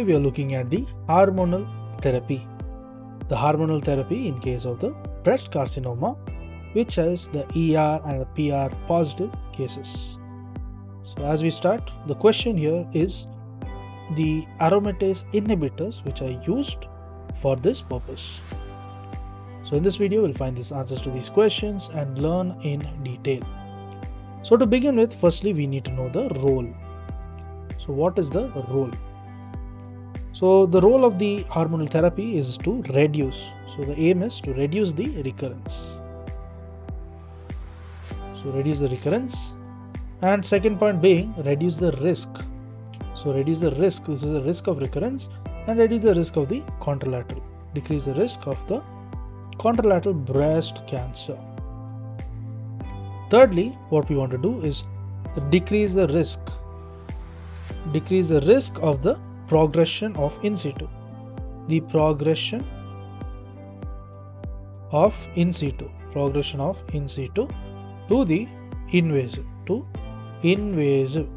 Today we are looking at the hormonal therapy. The hormonal therapy in case of the breast carcinoma, which has the ER and the PR positive cases. So as we start, the question here is the aromatase inhibitors which are used for this purpose. So in this video, we'll find these answers to these questions and learn in detail. So to begin with, firstly, we need to know the role. So what is the role? So the role of the hormonal therapy is to reduce. So the aim is to reduce the recurrence. So reduce the recurrence. And second point being reduce the risk. So reduce the risk. This is the risk of recurrence and reduce the risk of the contralateral. Decrease the risk of the contralateral breast cancer. Thirdly, what we want to do is decrease the risk. Decrease the risk of the progression of in situ. The progression of in situ. Progression of in situ to the invasive. To invasive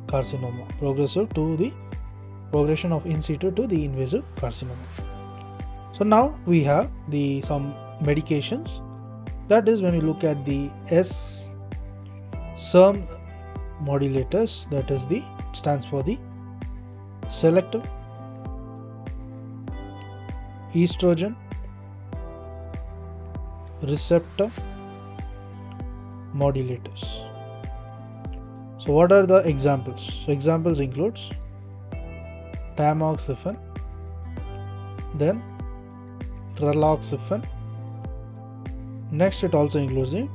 carcinoma. Progression of in situ to the invasive carcinoma. So now we have some medications. That is when we look at the SERM modulators, that is stands for the selective estrogen receptor modulators. So what are the examples? So examples includes tamoxifen, then raloxifene. Next, it also includes the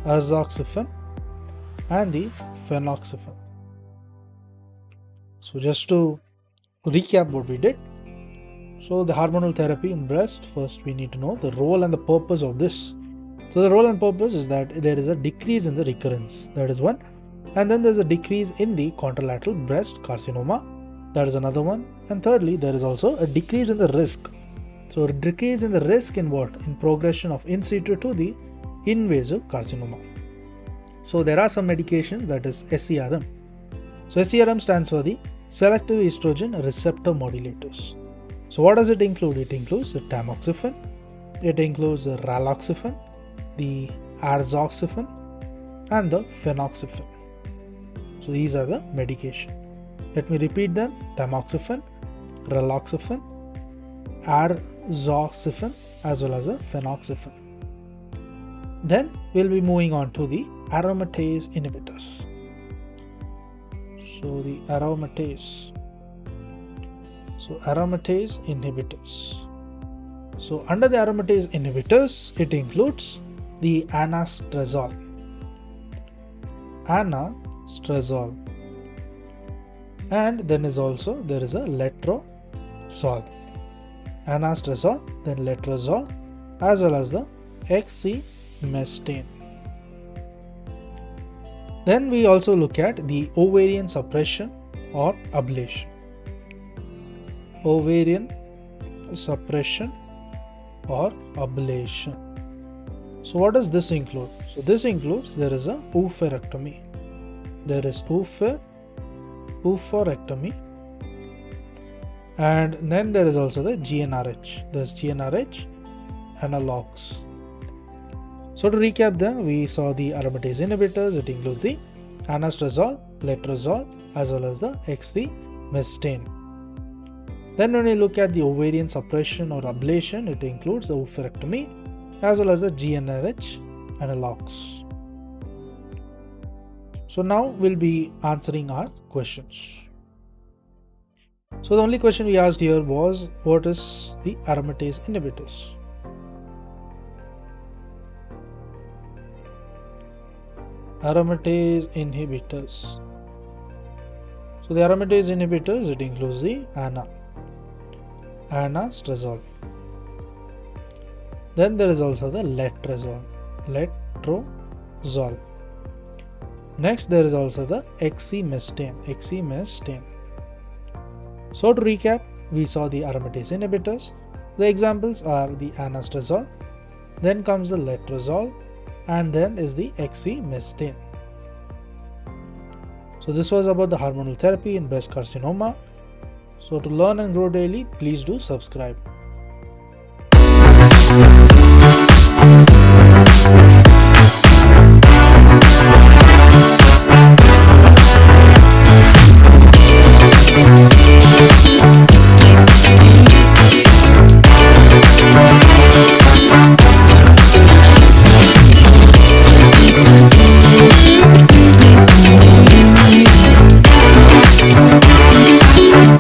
azoxyphene and the phenoxyphene. So just to recap what we did. So the hormonal therapy in breast, first we need to know the role and the purpose of this. So the role and purpose is that there is a decrease in the recurrence, that is one. And then there is a decrease in the contralateral breast carcinoma, that is another one. And thirdly, there is also a decrease in the risk. So a decrease in the risk in what? In progression of in situ to the invasive carcinoma. So there are some medications, that is SERM. So SERM stands for the selective estrogen receptor modulators. So what does it include? It includes the tamoxifen, it includes the raloxifene, the azoxyphene and the phenoxyphene. So these are the medication. Let me repeat them: tamoxifen, raloxifene, azoxyphene as well as the phenoxyphene. Then we'll be moving on to the aromatase inhibitors. So the aromatase inhibitors. So under the aromatase inhibitors, it includes the anastrozole, and then there is a letrozole. Anastrozole, then letrozole, as well as the exemestane. Then we also look at the ovarian suppression or ablation. Ovarian suppression or ablation. So what does this include? So this includes, there is a oophorectomy. There is oophorectomy. And then there is also the GnRH. There's GnRH analogs. So to recap them, we saw the aromatase inhibitors. It includes the anastrozole, letrozole as well as the exemestane. Then when we look at the ovarian suppression or ablation, it includes the oophorectomy as well as the GnRH analogs. So now we'll be answering our questions. So the only question we asked here was, what is the aromatase inhibitors? Aromatase inhibitors. So the aromatase inhibitors, it includes the anastrozole. Then there is also the letrozole. Next, there is also the exemestane. So to recap, we saw the aromatase inhibitors. The examples are the anastrozole, then comes the letrozole, and then is the exemestane. So this was about the hormonal therapy in breast carcinoma. So to learn and grow daily, please do subscribe.